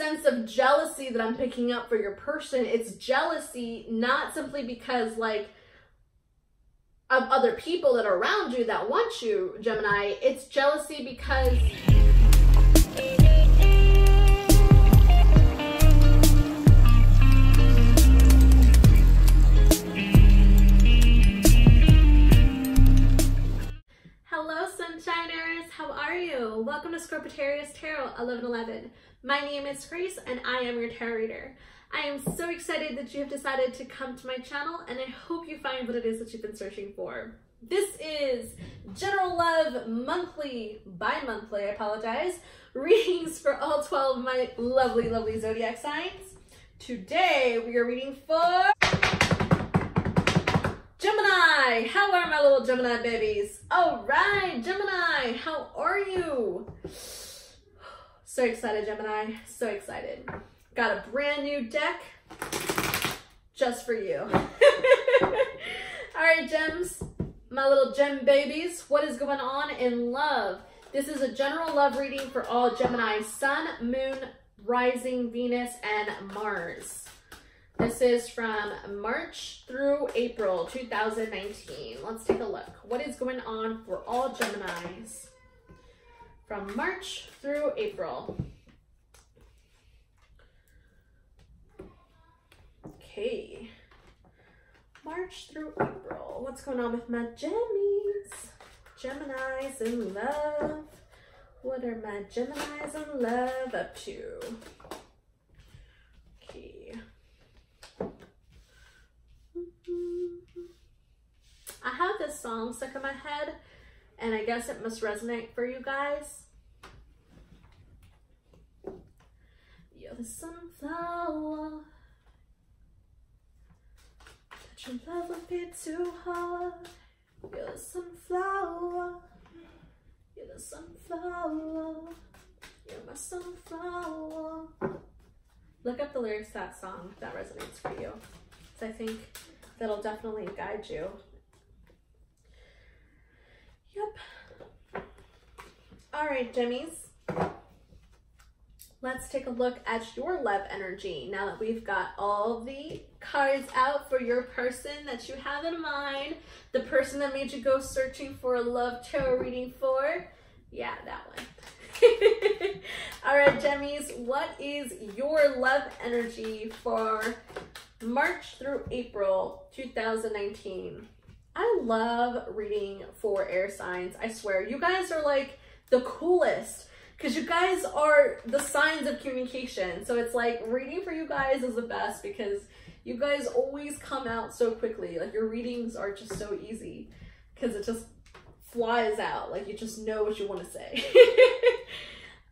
sense of jealousy that I'm picking up for your person. It's jealousy not simply because like of other people that are around you that want you, Gemini. It's jealousy because hello Sunshiners, how are you? Welcome to Scorpitarius Tarot 1111. My name is Grace and I am your tarot reader. I am so excited that you have decided to come to my channel, and I hope you find what it is that you've been searching for. This is General Love monthly, bi-monthly, I apologize, readings for all 12 of my lovely zodiac signs. Today we are reading for Gemini. How are my little Gemini babies? All right, Gemini, how are you? So excited, Gemini, so excited. Got a brand new deck just for you. All right, gems, my little gem babies, what is going on in love? This is a general love reading for all Gemini, Sun, Moon, Rising, Venus, and Mars. This is from March through April 2019. Let's take a look. What is going on for all Geminis from March through April? Okay, March through April. What's going on with my Gemmies? Geminis in love. What are my Geminis in love up to? Okay. I have this song stuck in my head, and I guess it must resonate for you guys. You're the sunflower. Your love won't be too hard. You're the sunflower. You're the sunflower. You're my sunflower. Look up the lyrics to that song if that resonates for you. So I think that'll definitely guide you. Yep. All right, Gemmies. Let's take a look at your love energy now that we've got all the cards out for your person that you have in mind, the person that made you go searching for a love tarot reading for. Yeah, that one. All right, Gemmies, what is your love energy for March through April 2019? I love reading for air signs. I swear, you guys are like the coolest, because you guys are the signs of communication. So it's like reading for you guys is the best because you guys always come out so quickly. Like your readings are just so easy because it just flies out. Like you just know what you want to say.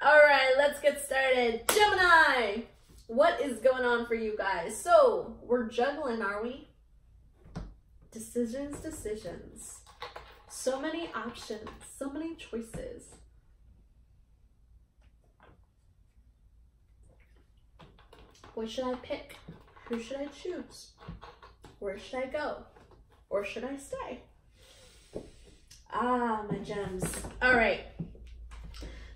All right, let's get started. Gemini, what is going on for you guys? So we're juggling, are we? Decisions. So many options, so many choices. What should I pick? Who should I choose? Where should I go? Or should I stay? Ah, my gems. All right.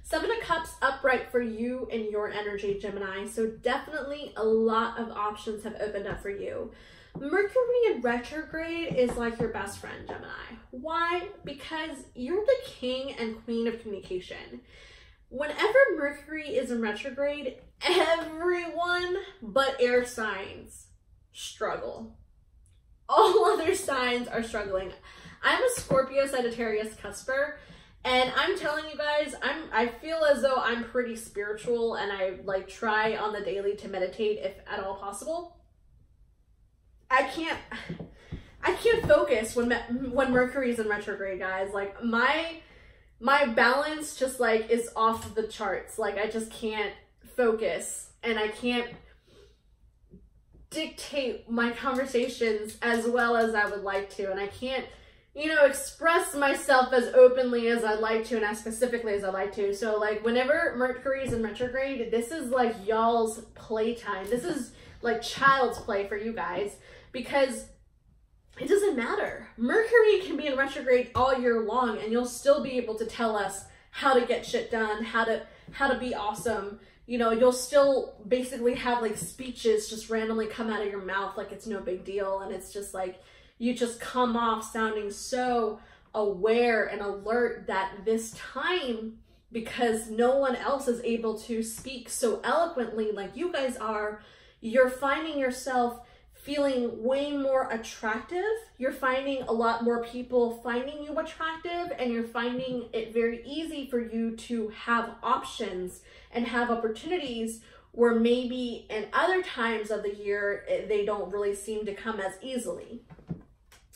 Seven of Cups upright for you and your energy, Gemini. So definitely a lot of options have opened up for you. Mercury in retrograde is like your best friend, Gemini. Why? Because you're the king and queen of communication. Whenever Mercury is in retrograde, everyone but air signs struggle. All other signs are struggling. I'm a Scorpio Sagittarius cusper, and I'm telling you guys, I feel as though I'm pretty spiritual, and I like try on the daily to meditate if at all possible. I can't focus when Mercury's in retrograde, guys. Like my balance just like is off the charts. Like I just can't focus, and I can't dictate my conversations as well as I would like to, and I can't, you know, express myself as openly as I'd like to and as specifically as I'd like to. So like whenever Mercury is in retrograde, this is like y'all's playtime. This is like child's play for you guys, because it doesn't matter. Mercury can be in retrograde all year long and you'll still be able to tell us how to get shit done, how to be awesome, you know, you'll still basically have like speeches just randomly come out of your mouth like it's no big deal. And it's just like, you just come off sounding so aware and alert that this time, because no one else is able to speak so eloquently like you guys are, you're finding yourself feeling way more attractive. You're finding a lot more people finding you attractive, and you're finding it very easy for you to have options and have opportunities where maybe in other times of the year, they don't really seem to come as easily.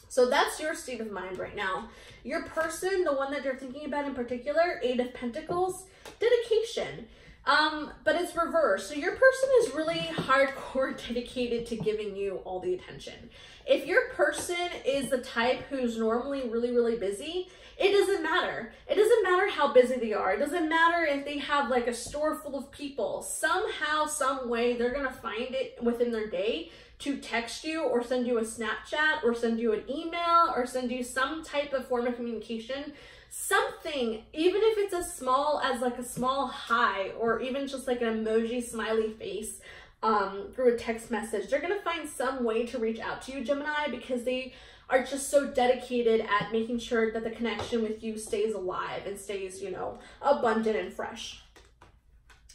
So that's your state of mind right now. Your person, the one that you're thinking about in particular, 8 of Pentacles, dedication. But it's reversed. So your person is really hardcore dedicated to giving you all the attention. If your person is the type who's normally really, really busy, it doesn't matter. It doesn't matter how busy they are. It doesn't matter if they have like a store full of people. Somehow, some way, they're going to find it within their day to text you or send you a Snapchat or send you an email or send you some type of form of communication. Something, even if it's as small as like a small hi, or even just like an emoji smiley face through a text message, they're going to find some way to reach out to you, Gemini, because they are just so dedicated at making sure that the connection with you stays alive and stays, you know, abundant and fresh.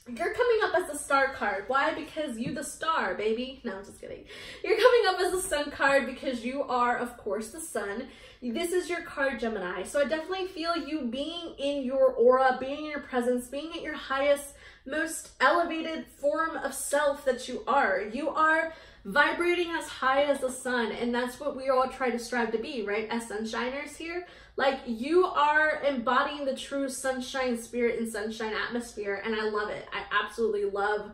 You're coming up as the star card. Why? Because you the star, baby. No, I'm just kidding. You're coming up as the sun card because you are, of course, the sun. This is your card, Gemini. So I definitely feel you being in your aura, being in your presence, being at your highest, most elevated form of self that you are. You are vibrating as high as the sun, and that's what we all try to strive to be, right? As sunshiners here. Like, you are embodying the true sunshine spirit and sunshine atmosphere, and I love it. I absolutely love,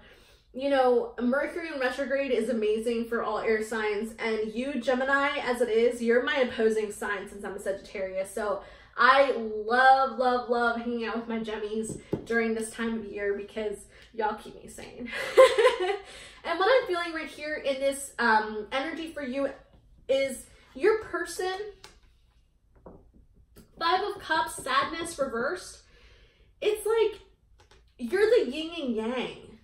you know, Mercury in retrograde is amazing for all air signs, and you, Gemini, as it is, you're my opposing sign since I'm a Sagittarius, so I love, love, love hanging out with my Gemmies during this time of year because y'all keep me sane. And what I'm feeling right here in this energy for you is your person, 5 of Cups, sadness reversed. It's like you're the yin and yang.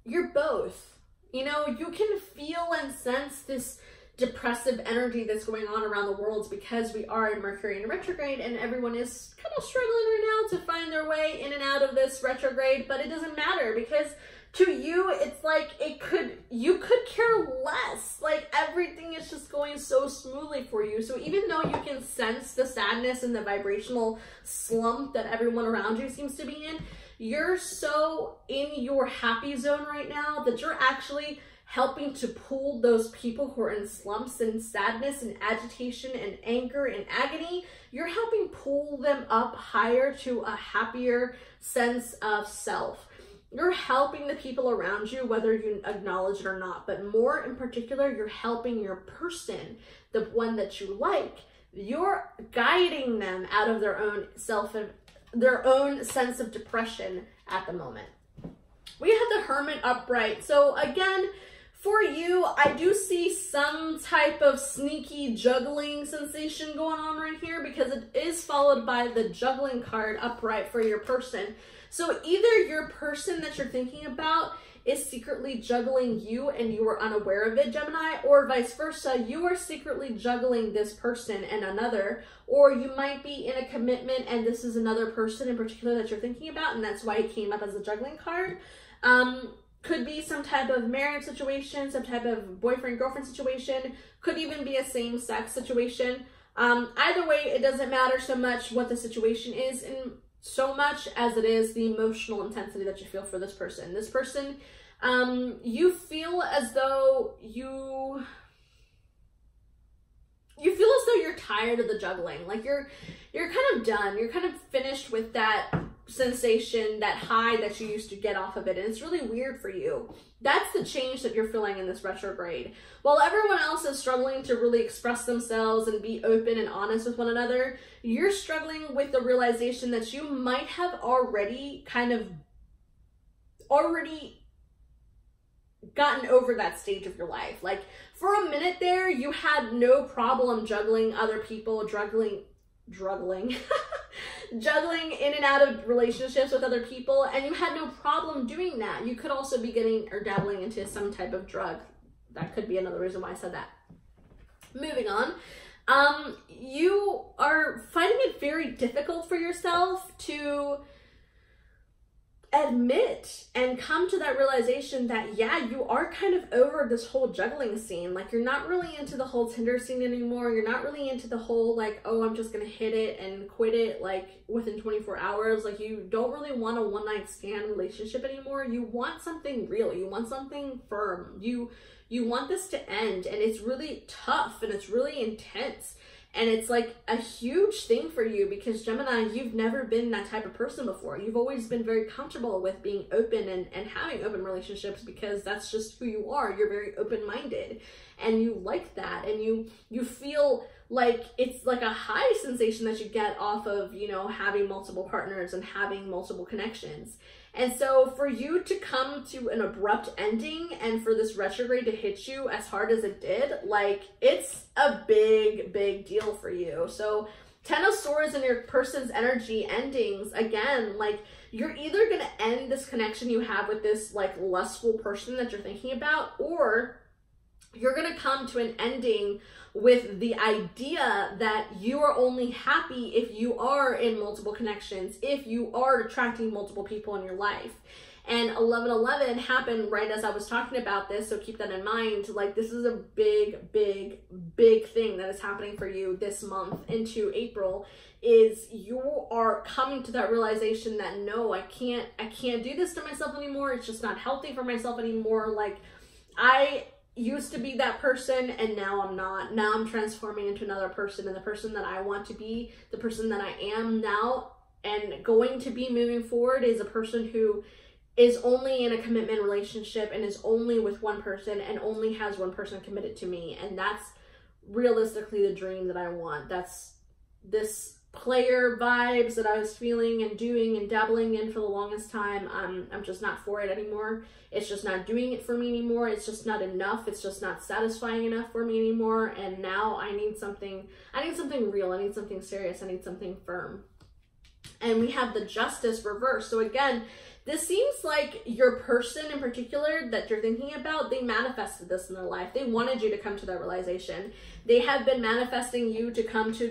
You're both. You know, you can feel and sense this depressive energy that's going on around the world because we are in Mercury in retrograde and everyone is kind of struggling right now to find their way in and out of this retrograde, but it doesn't matter because to you, it's like you could care less. Like, everything is just going so smoothly for you. So even though you can sense the sadness and the vibrational slump that everyone around you seems to be in, you're so in your happy zone right now that you're actually helping to pull those people who are in slumps and sadness and agitation and anger and agony. You're helping pull them up higher to a happier sense of self. You're helping the people around you, whether you acknowledge it or not, but more in particular, you're helping your person, the one that you like. You're guiding them out of their own their own sense of depression at the moment. We have the Hermit upright. So again, for you, I do see some type of sneaky juggling sensation going on right here because it is followed by the juggling card upright for your person. So either your person that you're thinking about is secretly juggling you and you are unaware of it, Gemini, or vice versa. You are secretly juggling this person and another, or you might be in a commitment and this is another person in particular that you're thinking about, and that's why it came up as a juggling card. Could be some type of marriage situation, some type of boyfriend-girlfriend situation, could even be a same-sex situation. Either way, it doesn't matter so much what the situation is in so much as it is the emotional intensity that you feel for this person. This person, you feel as though you feel as though you're tired of the juggling. Like you're kind of done. You're kind of finished with that sensation, that high that you used to get off of it, and it's really weird for you. That's the change that you're feeling in this retrograde. While everyone else is struggling to really express themselves and be open and honest with one another, you're struggling with the realization that you might have already gotten over that stage of your life. Like, for a minute there, you had no problem juggling other people, juggling juggling juggling in and out of relationships with other people, and you had no problem doing that. You could also be getting or dabbling into some type of drug. That could be another reason why I said that. Moving on. You are finding it very difficult for yourself to admit and come to that realization that, yeah, you are kind of over this whole juggling scene. Like, you're not really into the whole Tinder scene anymore. You're not really into the whole, like, oh, I'm just gonna hit it and quit it, like, within 24 hours. Like, you don't really want a one-night stand relationship anymore. You want something real. You want something firm. You want this to end, and it's really tough, and it's really intense. And it's like a huge thing for you because, Gemini, you've never been that type of person before. You've always been very comfortable with being open and having open relationships because that's just who you are. You're very open-minded and you like that. And you feel like it's like a high sensation that you get off of, you know, having multiple partners and having multiple connections. And so for you to come to an abrupt ending and for this retrograde to hit you as hard as it did, like, it's a big, big deal for you. So 10 of Swords and your person's energy endings, again, like, you're either going to end this connection you have with this, like, lustful person that you're thinking about, or you're going to come to an ending with the idea that you are only happy if you are in multiple connections, if you are attracting multiple people in your life. And 11/11 happened right as I was talking about this, so keep that in mind. Like, this is a big, big, big thing that is happening for you this month into April, is you are coming to that realization that, no, I can't do this to myself anymore. It's just not healthy for myself anymore. Like, I used to be that person and now I'm not. Now I'm transforming into another person, and the person that I want to be, the person that I am now and going to be moving forward, is a person who is only in a commitment relationship and is only with one person and only has one person committed to me. And that's realistically the dream that I want. That's this player vibes that I was feeling and doing and dabbling in for the longest time. I'm just not for it anymore. It's just not doing it for me anymore. It's just not enough. It's just not satisfying enough for me anymore. And now I need something real. I need something serious. I need something firm. And we have the Justice reverse. So again, this seems like your person in particular that you're thinking about, they manifested this in their life. They wanted you to come to that realization. They have been manifesting you to come to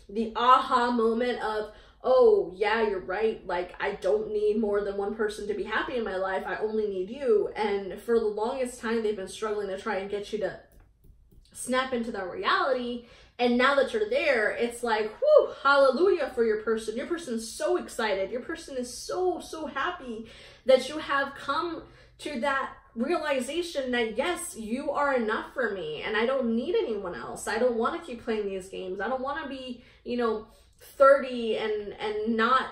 the aha moment of, oh yeah, you're right. Like, I don't need more than one person to be happy in my life. I only need you. And for the longest time, they've been struggling to try and get you to snap into that reality. And now that you're there, it's like, whoo, hallelujah for your person. Your person's so excited. Your person is so, so happy that you have come to that realization that, yes, you are enough for me and I don't need anyone else. I don't want to keep playing these games. I don't want to be, you know, 30 and not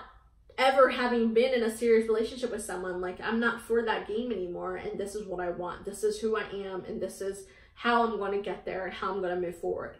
ever having been in a serious relationship with someone. Like, I'm not for that game anymore, and this is what I want. This is who I am, and this is how I'm going to get there and how I'm going to move forward.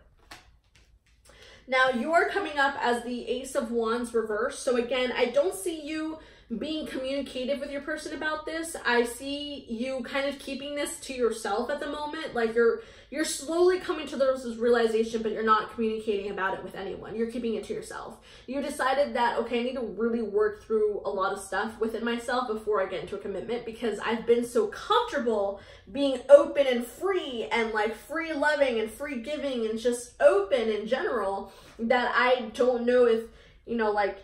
Now, you are coming up as the Ace of Wands reverse. So again, I don't see you being communicative with your person about this. I see you kind of keeping this to yourself at the moment. Like, you're slowly coming to this realization, but you're not communicating about it with anyone. You're keeping it to yourself. You decided that, okay, I need to really work through a lot of stuff within myself before I get into a commitment, because I've been so comfortable being open and free and like free loving and free giving and just open in general, that I don't know if, you know, like,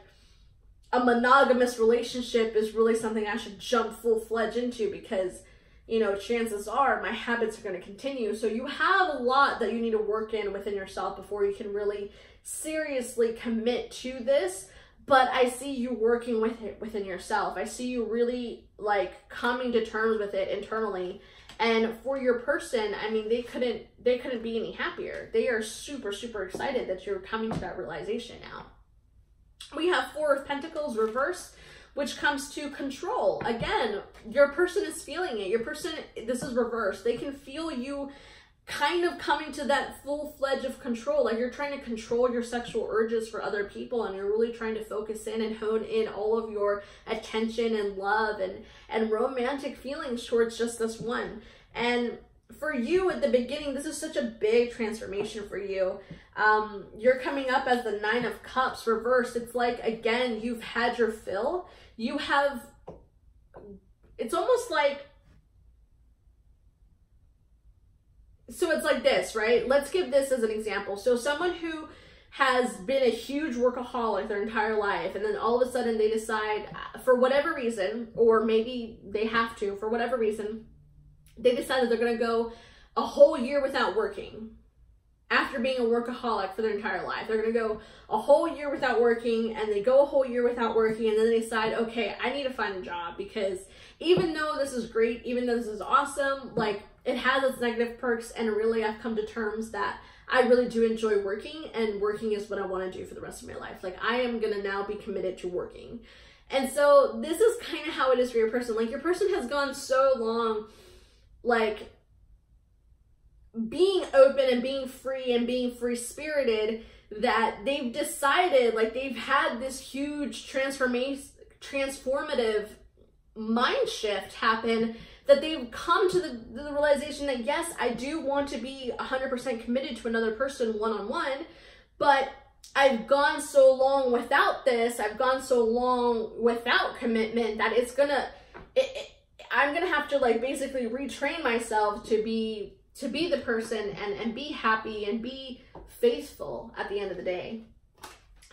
a monogamous relationship is really something I should jump full-fledged into, because, you know, chances are my habits are going to continue. So you have a lot that you need to work in within yourself before you can really seriously commit to this. But I see you working with it within yourself. I see you really like coming to terms with it internally. And for your person, I mean, they couldn't be any happier. They are super, super excited that you're coming to that realization now. We have Four of Pentacles reverse, which comes to control. Again, your person is feeling it. Your person, this is reverse. They can feel you kind of coming to that full-fledged of control. Like, you're trying to control your sexual urges for other people, and you're really trying to focus in and hone in all of your attention and love and romantic feelings towards just this one. And for you at the beginning, this is such a big transformation for you. You're coming up as the 9 of Cups reversed. It's like, again, you've had your fill. You have, it's almost like, so it's like this, right? Let's give this as an example. So someone who has been a huge workaholic their entire life, and then all of a sudden they decide, for whatever reason, or maybe they have to, for whatever reason, they decide that they're going to go a whole year without working. After being a workaholic for their entire life, they're going to go a whole year without working, and they go a whole year without working, and then they decide, okay, I need to find a job, because even though this is great, even though this is awesome, like, it has its negative perks, and really I've come to terms that I really do enjoy working, and working is what I want to do for the rest of my life. Like, I am going to now be committed to working. And so this is kind of how it is for your person. Like, your person has gone so long, like, being open and being free-spirited, that they've decided, like, they've had this huge transformative mind shift happen, that they've come to the realization that, yes, I do want to be 100% committed to another person one-on-one, but I've gone so long without this, I've gone so long without commitment, that it's gonna, I'm gonna have to, like, basically retrain myself to be the person and be happy and be faithful at the end of the day.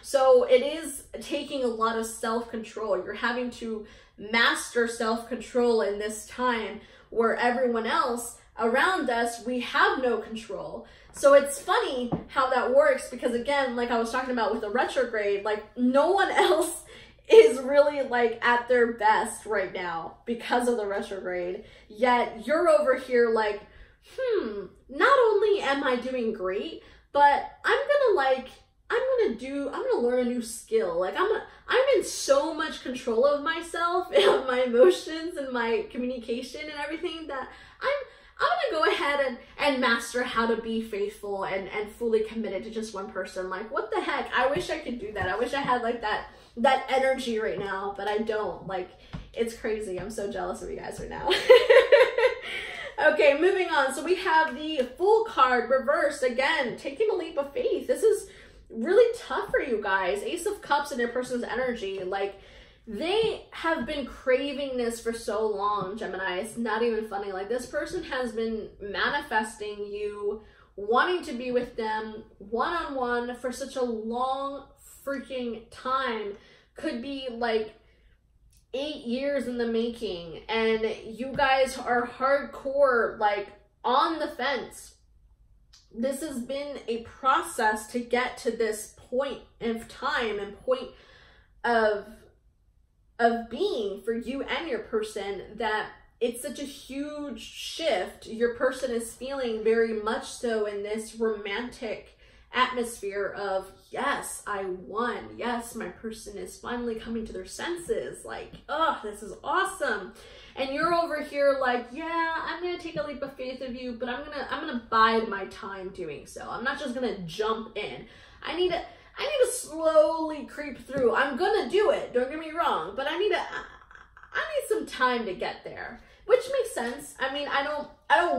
So it is taking a lot of self-control. You're having to master self-control in this time where everyone else around us, we have no control. So it's funny how that works, because again, like I was talking about with the retrograde, like, no one else is really, like, at their best right now because of the retrograde. Yet you're over here like, not only am I doing great, but I'm gonna learn a new skill. Like, I'm in so much control of myself and of my emotions and my communication and everything, that I'm gonna go ahead and master how to be faithful and fully committed to just one person. Like, what the heck? I wish I could do that. I wish I had, like, that energy right now, but I don't. Like, it's crazy. I'm so jealous of you guys right now. Okay, moving on. So we have the Fool card reversed. Again, taking a leap of faith. This is really tough for you guys. Ace of Cups in your person's energy. Like, they have been craving this for so long, Gemini. It's not even funny. Like, this person has been manifesting you wanting to be with them one-on-one for such a long freaking time. Could be like 8 years in the making, and you guys are hardcore, like, on the fence. This has been a process to get to this point of time and point of being for you and your person, that it's such a huge shift. Your person is feeling very much so in this romantic atmosphere of, yes, I won. Yes, my person is finally coming to their senses. Like, oh, this is awesome. And you're over here like, yeah, I'm gonna take a leap of faith of you, but I'm gonna bide my time doing so. I'm not just gonna jump in. I need to slowly creep through. I'm gonna do it, don't get me wrong, but I need some time to get there, which makes sense. I mean, I don't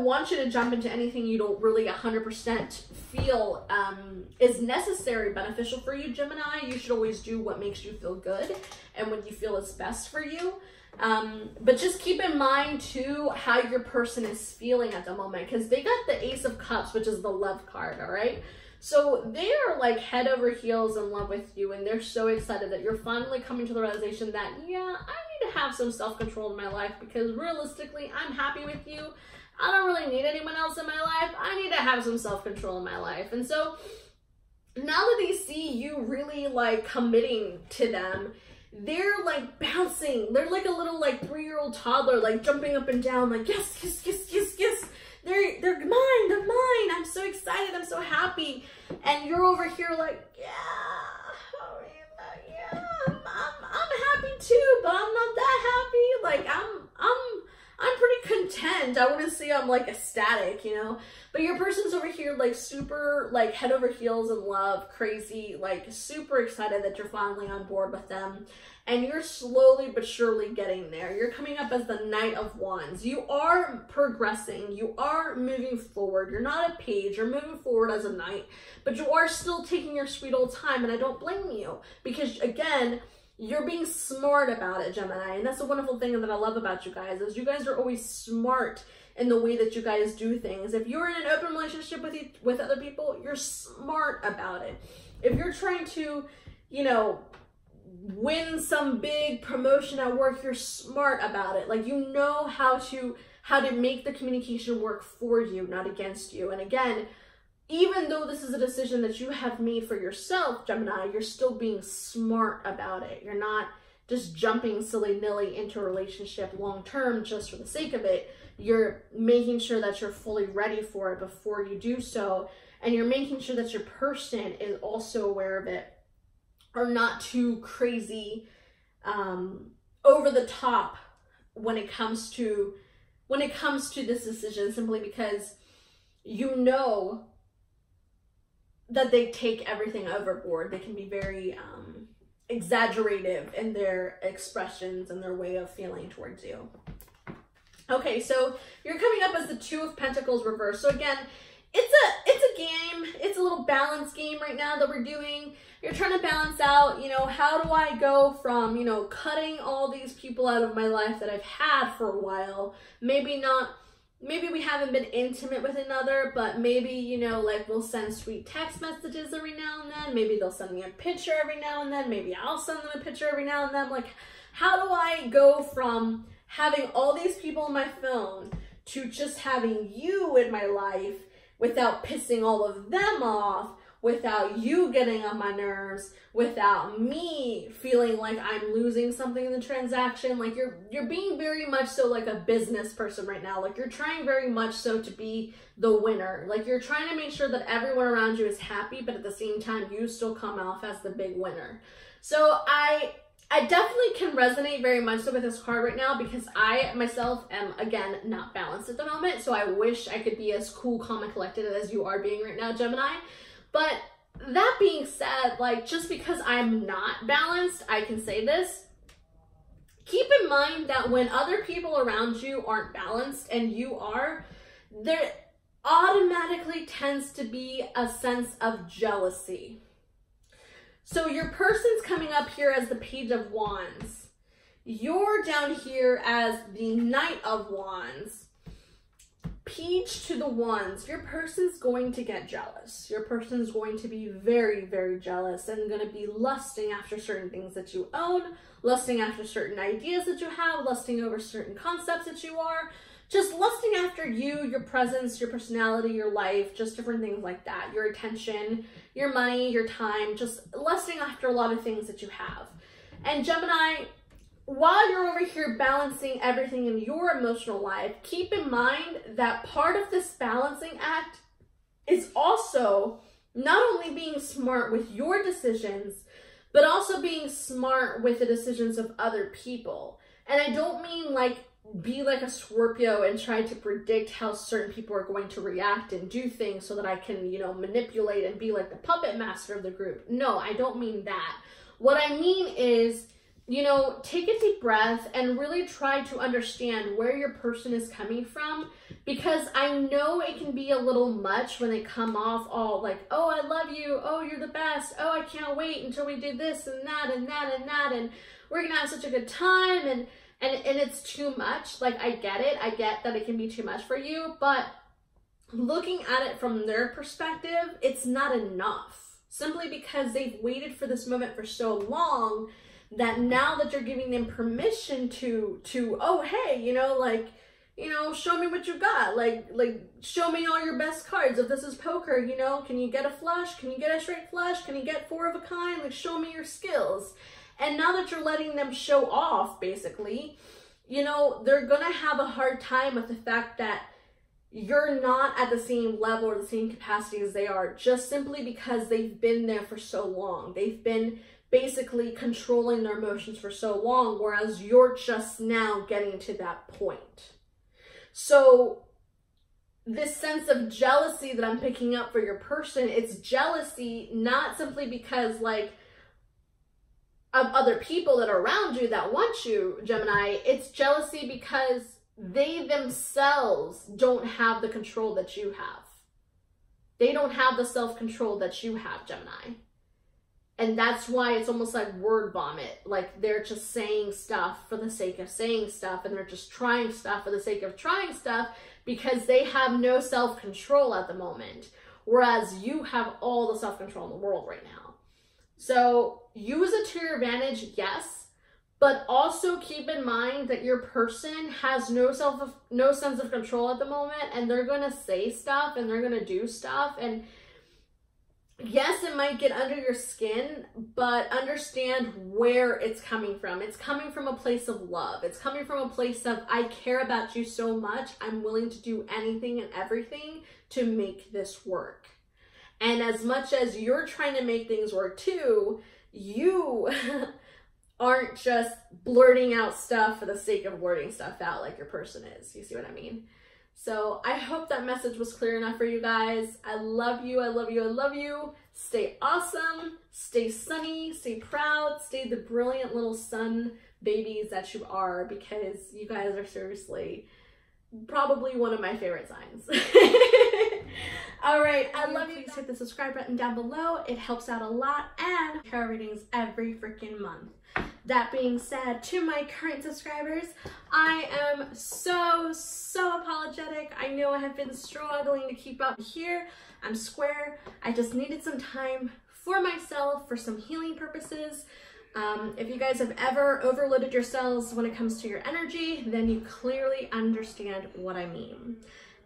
want you to jump into anything you don't really 100% feel is necessary, beneficial for you, Gemini. You should always do what makes you feel good and what you feel is best for you. But just keep in mind too how your person is feeling at the moment, because they got the Ace of Cups, which is the love card, all right? So they are like head over heels in love with you, and they're so excited that you're finally coming to the realization that, yeah, I need to have some self-control in my life, because realistically, I'm happy with you. I don't really need anyone else in my life. I need to have some self-control in my life. And so now that they see you really like committing to them, they're like bouncing. They're like a little like 3-year-old toddler, like jumping up and down, like, yes, yes, yes, yes, yes. They're mine, they're mine. I'm so excited, I'm so happy. And you're over here like, yeah, oh, yeah, I'm happy too, but I'm not that happy. Like, I'm pretty content. I wouldn't say I'm like ecstatic, you know, but your person's over here like super like head over heels in love, crazy, like super excited that you're finally on board with them. And you're slowly but surely getting there. You're coming up as the Knight of Wands. You are progressing. You are moving forward. You're not a page. You're moving forward as a knight. But you are still taking your sweet old time. And I don't blame you. Because, again, you're being smart about it, Gemini. And that's the wonderful thing that I love about you guys. Is you guys are always smart in the way that you guys do things. If you're in an open relationship with other people, you're smart about it. If you're trying to, you know, win some big promotion at work, you're smart about it. Like, you know how to make the communication work for you, not against you. And again, even though this is a decision that you have made for yourself, Gemini, you're still being smart about it. You're not just jumping silly-nilly into a relationship long-term just for the sake of it. You're making sure that you're fully ready for it before you do so. And you're making sure that your person is also aware of it, or not too crazy, over the top when it comes to this decision, simply because you know that they take everything overboard. They can be very exaggerative in their expressions and their way of feeling towards you. Okay, so you're coming up as the Two of Pentacles reversed. So again, it's a game. It's a little balance game right now that we're doing. You're trying to balance out, you know, how do I go from, you know, cutting all these people out of my life that I've had for a while. Maybe we haven't been intimate with another, but maybe, you know, like we'll send sweet text messages every now and then. Maybe they'll send me a picture every now and then. Maybe I'll send them a picture every now and then. Like, how do I go from having all these people on my phone to just having you in my life without pissing all of them off, without you getting on my nerves, without me feeling like I'm losing something in the transaction? Like, you're being very much so like a business person right now. Like, you're trying very much so to be the winner. Like, you're trying to make sure that everyone around you is happy, but at the same time, you still come off as the big winner. So I definitely can resonate very much so with this card right now, because I myself am, again, not balanced at the moment. So I wish I could be as cool, calm, and collected as you are being right now, Gemini. But that being said, like, just because I'm not balanced, I can say this. Keep in mind that when other people around you aren't balanced and you are, there automatically tends to be a sense of jealousy. So your person's coming up here as the Page of Wands. You're down here as the Knight of Wands. Page to the Wands. Your person's going to get jealous. Your person's going to be very, very jealous and going to be lusting after certain things that you own, lusting after certain ideas that you have, lusting over certain concepts that you are, just lusting after you, your presence, your personality, your life, just different things like that. Your attention, your money, your time, just lusting after a lot of things that you have. And Gemini, while you're over here balancing everything in your emotional life, keep in mind that part of this balancing act is also not only being smart with your decisions, but also being smart with the decisions of other people. And I don't mean like be like a Scorpio and try to predict how certain people are going to react and do things so that I can, you know, manipulate and be like the puppet master of the group. No, I don't mean that. What I mean is, you know, take a deep breath and really try to understand where your person is coming from, because I know it can be a little much when they come off all like, oh, I love you, oh, you're the best, oh, I can't wait until we do this and that and that and that, and we're gonna have such a good time, and it's too much. Like, I get it, I get that it can be too much for you, but looking at it from their perspective, it's not enough, simply because they've waited for this moment for so long that now that you're giving them permission to oh, hey, you know, like, you know, show me what you got, like show me all your best cards. If this is poker, you know, can you get a flush? Can you get a straight flush? Can you get 4 of a kind? Like, show me your skills. And now that you're letting them show off, basically, you know, they're gonna have a hard time with the fact that you're not at the same level or the same capacity as they are, just simply because they've been there for so long. They've been basically controlling their emotions for so long, whereas you're just now getting to that point. So this sense of jealousy that I'm picking up for your person, it's jealousy not simply because like of other people that are around you that want you, Gemini. It's jealousy because they themselves don't have the control that you have. They don't have the self-control that you have, Gemini. And that's why it's almost like word vomit. Like they're just saying stuff for the sake of saying stuff, and they're just trying stuff for the sake of trying stuff because they have no self-control at the moment. Whereas you have all the self-control in the world right now. So use it to your advantage, yes, but also keep in mind that your person has no sense of control at the moment, and they're going to say stuff and they're going to do stuff. And yes, it might get under your skin, but understand where it's coming from. It's coming from a place of love. It's coming from a place of, I care about you so much, I'm willing to do anything and everything to make this work. And as much as you're trying to make things work too, you aren't just blurting out stuff for the sake of blurting stuff out like your person is. You see what I mean? So I hope that message was clear enough for you guys. I love you. I love you. I love you. Stay awesome. Stay sunny. Stay proud. Stay the brilliant little sun babies that you are, because you guys are seriously probably one of my favorite signs. All right, I love you. Please hit the subscribe button down below. It helps out a lot, and tarot readings every freaking month. That being said, to my current subscribers, I am so apologetic. I know I have been struggling to keep up here. I'm square. I just needed some time for myself for some healing purposes. If you guys have ever overloaded yourselves when it comes to your energy, then you clearly understand what I mean.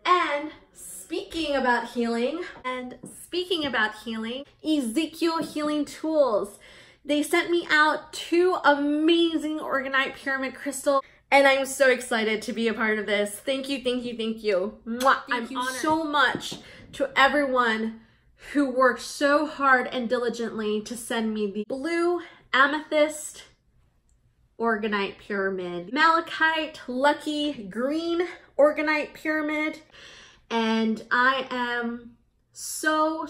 And speaking about healing, Ezekiel healing tools. They sent me out 2 amazing Orgonite pyramid crystals, and I'm so excited to be a part of this. Thank you, thank you, thank you. Mwah. Thank you so much to everyone who worked so hard and diligently to send me the blue amethyst Orgonite pyramid, malachite lucky green Orgonite pyramid, and I am so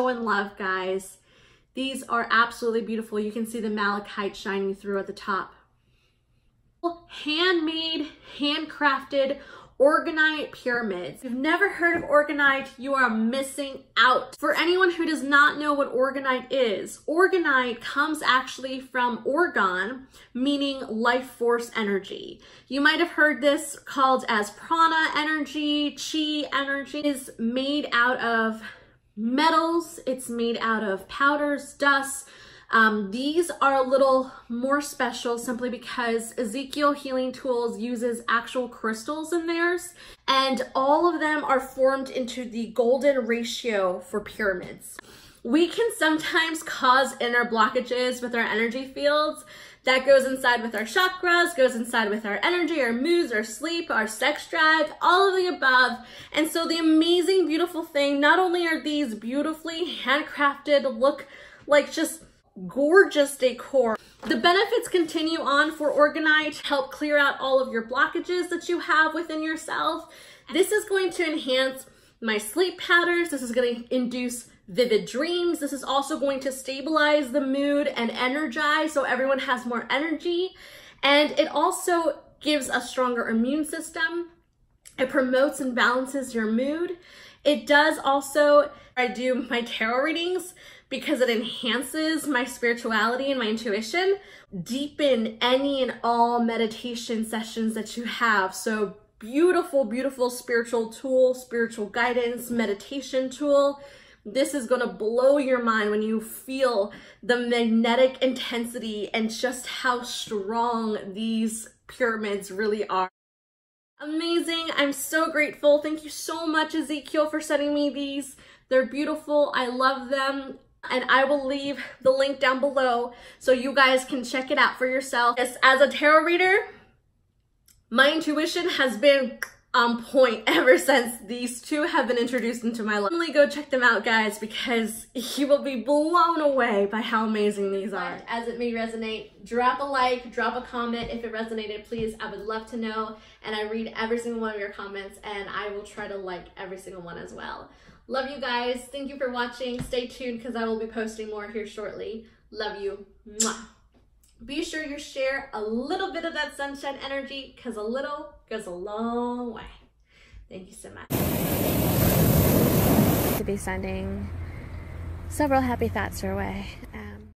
in love, guys. These are absolutely beautiful. You can see the malachite shining through at the top. Handmade, handcrafted Orgonite pyramids. If you've never heard of Orgonite, you are missing out. For anyone who does not know what Orgonite is, Orgonite comes actually from orgon, meaning life force energy. You might have heard this called as prana energy, chi energy. It is made out of metals, it's made out of powders, dust. These are a little more special simply because Ezekiel Healing Tools uses actual crystals in theirs, and all of them are formed into the golden ratio for pyramids. We can sometimes cause inner blockages with our energy fields. That goes inside with our chakras, goes inside with our energy, our moods, our sleep, our sex drive, all of the above. And so the amazing, beautiful thing, not only are these beautifully handcrafted, look like just gorgeous decor, the benefits continue on for Orgonite, help clear out all of your blockages that you have within yourself. This is going to enhance my sleep patterns. This is going to induce vivid dreams. This is also going to stabilize the mood and energize so everyone has more energy. And it also gives a stronger immune system. It promotes and balances your mood. It does also, I do my tarot readings because it enhances my spirituality and my intuition. Deepen any and all meditation sessions that you have. So beautiful, beautiful spiritual tool, spiritual guidance, meditation tool. This is going to blow your mind when you feel the magnetic intensity and just how strong these pyramids really are. Amazing. I'm so grateful. Thank you so much, Ezekiel, for sending me these. They're beautiful. I love them. And I will leave the link down below so you guys can check it out for yourself. As a tarot reader, my intuition has been on point ever since these two have been introduced into my life. Definitely go check them out, guys, because you will be blown away by how amazing these are. As it may resonate, drop a like, drop a comment if it resonated, please. I would love to know, and I read every single one of your comments, and I will try to like every single one as well. Love you guys. Thank you for watching. Stay tuned because I will be posting more here shortly. Love you. Mwah. Be sure you share a little bit of that sunshine energy because a little goes a long way. Thank you so much. To be sending several happy thoughts your way.